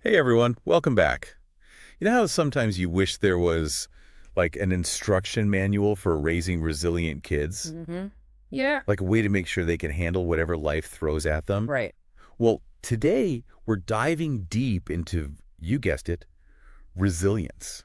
Hey everyone, welcome back. You know how sometimes you wish there was like an instruction manual for raising resilient kids? Mm-hmm. Yeah. Like a way to make sure they can handle whatever life throws at them? Right. Well, today we're diving deep into, you guessed it, resilience.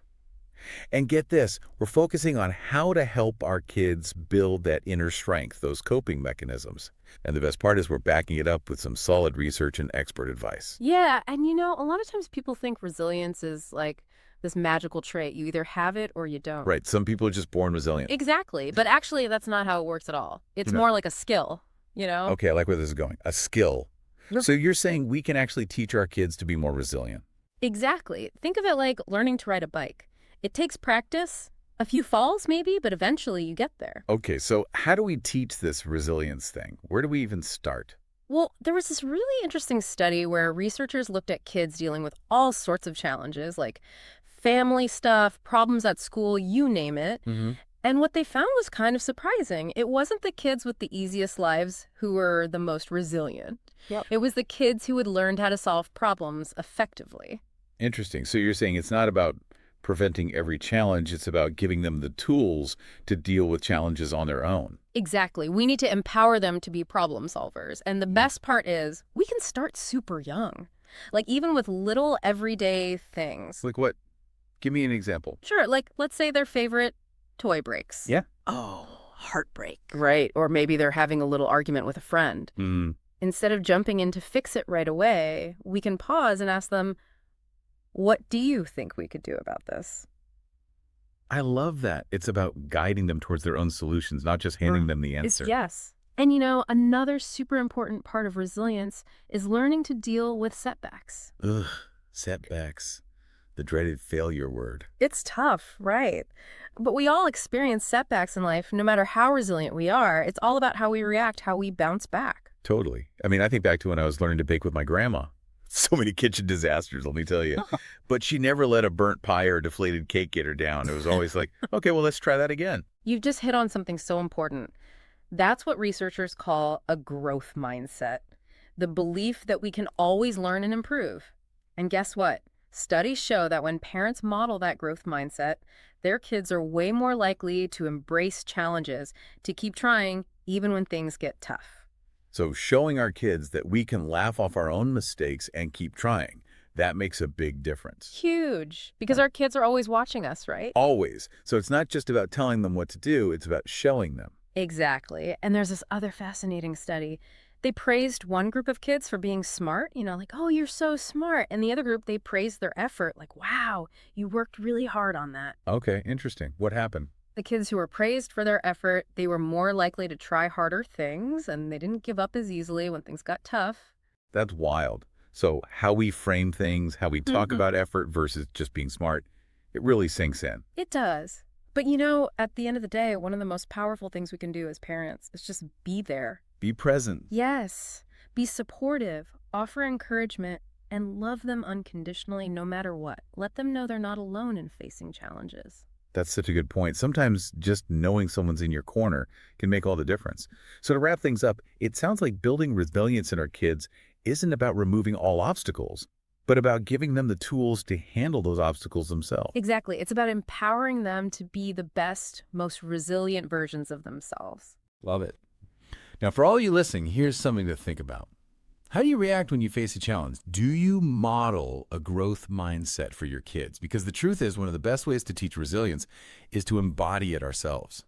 And get this, we're focusing on how to help our kids build that inner strength, those coping mechanisms. And the best part is we're backing it up with some solid research and expert advice. Yeah. And a lot of times people think resilience is like this magical trait. You either have it or you don't. Right, some people are just born resilient. Exactly. But actually, that's not how it works at all. It's No. more like a skill, you know? Okay, I like where this is going. A skill. Yep. So you're saying we can actually teach our kids to be more resilient. Exactly. Think of it like learning to ride a bike. It takes practice, a few falls maybe, but eventually you get there. Okay, so how do we teach this resilience thing? Where do we even start? Well, there was this really interesting study where researchers looked at kids dealing with all sorts of challenges, like family stuff, problems at school, you name it. Hmm. And what they found was kind of surprising. It wasn't the kids with the easiest lives who were the most resilient. Yep. It was the kids who had learned how to solve problems effectively. Interesting. So you're saying it's not about preventing every challenge, it's about giving them the tools to deal with challenges on their own. Exactly. We need to empower them to be problem solvers. And the best part is we can start super young, like even with little everyday things. Like what? Give me an example. Sure, like let's say their favorite toy breaks. Yeah. Oh, heartbreak. Right. Or maybe they're having a little argument with a friend. Mm, Instead of jumping in to fix it right away, we can pause and ask them, what do you think we could do about this? I love that. It's about guiding them towards their own solutions, not just handing them the answer. Yes. And another super important part of resilience is learning to deal with setbacks. Ugh, setbacks. The dreaded failure word. It's tough, right? But we all experience setbacks in life, no matter how resilient we are. It's all about how we react, how we bounce back. Totally. I mean, I think back to when I was learning to bake with my grandma. So many kitchen disasters, let me tell you. But she never let a burnt pie or a deflated cake get her down. It was always like, okay, well, let's try that again. You've just hit on something so important. That's what researchers call a growth mindset, the belief that we can always learn and improve. And guess what? Studies show that when parents model that growth mindset, their kids are way more likely to embrace challenges, to keep trying, even when things get tough. So showing our kids that we can laugh off our own mistakes and keep trying, that makes a big difference. Huge, because our kids are always watching us, right? Always. So it's not just about telling them what to do, it's about showing them. Exactly. And there's this other fascinating study. They praised one group of kids for being smart, like, oh, you're so smart. And the other group, they praised their effort, like, wow, you worked really hard on that. Okay, interesting. What happened? The kids who were praised for their effort, they were more likely to try harder things, and they didn't give up as easily when things got tough. That's wild. So how we frame things, how we talk about effort versus just being smart, it really sinks in. It does. But at the end of the day, one of the most powerful things we can do as parents is just be there. Be present. Yes. Be supportive, offer encouragement, and love them unconditionally no matter what. Let them know they're not alone in facing challenges. That's such a good point. Sometimes just knowing someone's in your corner can make all the difference. So to wrap things up, it sounds like building resilience in our kids isn't about removing all obstacles, but about giving them the tools to handle those obstacles themselves. Exactly. It's about empowering them to be the best, most resilient versions of themselves. Love it. Now, for all you listening, here's something to think about. How do you react when you face a challenge? Do you model a growth mindset for your kids? Because the truth is, one of the best ways to teach resilience is to embody it ourselves.